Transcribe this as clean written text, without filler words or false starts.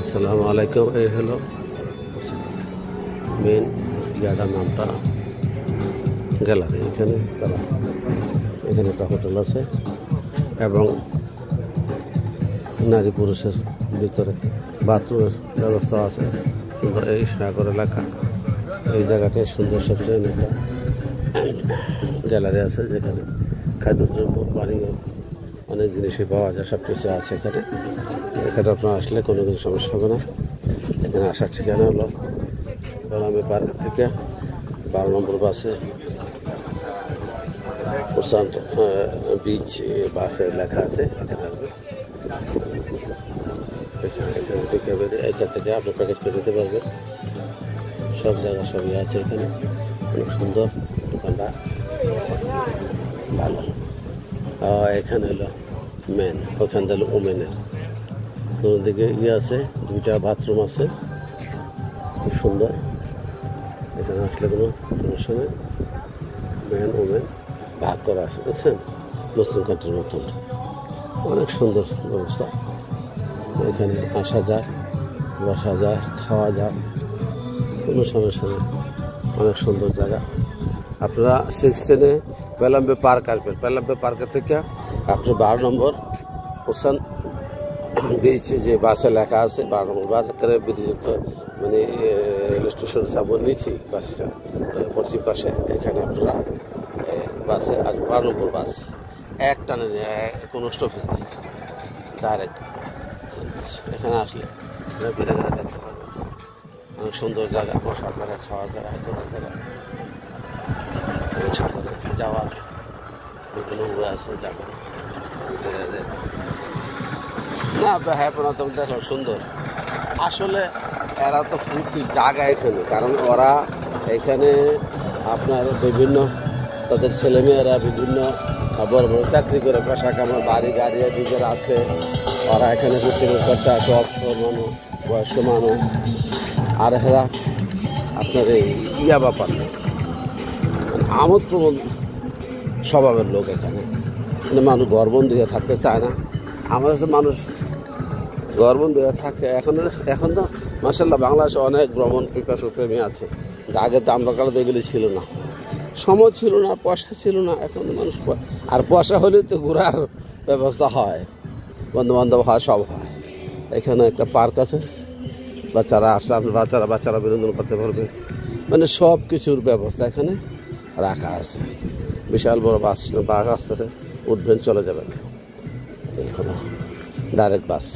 আসসালামু আলাইকুম। এই হলো মেন জায়গার নামটা গ্যালারি। এখানে একটা হোটেল আছে এবং নারী পুরুষের ভিতরে বাথরুমের ব্যবস্থা আছে। সুন্দর এই সাগর এলাকা, এই জায়গাটায় সুন্দর সবচেয়ে একটা গ্যালারি আছে যেখানে খাদ্যদ্রব্য, পানীয়, অনেক জিনিসই পাওয়া যায়, সব কিছু আছে এখানে। এখানে আপনার আসলে কোনো কিছু সমস্যা হবে না। এখানে আসার ঠিকানা হলো বেলামে পার্ক থেকে 12 নম্বর বাসে প্রশান্ত বিচ বাসে লেখা আছে। এখান থেকে আপনি প্যাকেজ করে দিতে পারবেন। সব জায়গা সবই আছে এখানে, অনেক সুন্দর দোকানটা, ভালো। এখানে হলো মেন, ওখান থেকে হলো ওমেনের। দিকে আছে, 2টা বাথরুম আছে, খুব সুন্দর। এখানে আসলে কোনো সমস্যা নেই। মেন ওমেন ভাগ করা আছে, দেখছেন, মুসলিম কান্ট্রির মতন। অনেক সুন্দর ব্যবস্থা। এখানে আসা যায়, বসা যায়, খাওয়া যায়, কোনো সমস্যা নেই। অনেক সুন্দর জায়গা। আপনারা 16-এ বেলাম্বে পার্ক আসবেন। বেলাম্বে পার্কের থেকে আপনি 12 নম্বর ওসান বিচ যে বাসে লেখা আছে 12 নম্বর বাস, এখানে মানে রেল স্টেশন সামনে নিচে বাসটা পশ্চিম পাশে। এখানে আপনারা বাসে আর 12 নম্বর বাস এক টানে কোনো স্টপেজ নেই, ডাইরেক্ট এখানে আসলে ঘুরে ঘুরে দেখতে পারবেন। অনেক সুন্দর জায়গা, বসার জায়গা, খাওয়ার জায়গা, ঘোরার জায়গা, সাগরে যাওয়ার বিভিন্ন উপায় আছে, যাবেন না। হ্যাঁ, প্রণাতম দেখলাম, সুন্দর। আসলে এরা তো ফুর্তির জায়গা এখানে, কারণ ওরা এখানে আপনার বিভিন্ন তাদের ছেলেমেয়েরা বিভিন্ন বড় বড় চাকরি করে, পেশা কামার, বাড়ি গাড়ি নিজের আছে। ওরা এখানে ঘুরতে করতে আছে, অবসর মানুষ, বয়স্ক মানুষ। আর এরা আপনার এই ব্যাপার মানে আমোদ প্রমোদ স্বভাবের লোক এখানে। মানে মানুষ গর্ববন্দি হয়ে থাকতে চায় না। আমাদের কাছে মানুষ গর্ববন্দি হয়ে থাকে। এখন তো মাশাআল্লাহ বাংলাদেশে অনেক ভ্রমণ পিপাসু প্রেমী আছে। আগে তো আমরা কালে তো এগুলি ছিল না, সময় ছিল না, পয়সা ছিল না। এখন তো মানুষ, আর পয়সা হলেই তো ঘোরার ব্যবস্থা হয়, বন্ধুবান্ধব হয়, সব হয়। এখানে একটা পার্ক আছে, বাচ্চারা আসলে আপনার বাচ্চারা বিনোদন করতে পারবে। মানে সব কিছুর ব্যবস্থা এখানে রাখা আছে। বিশাল বড় বাস আসতেছে, উঠবেন, চলে যাবেন, ডাইরেক্ট বাস।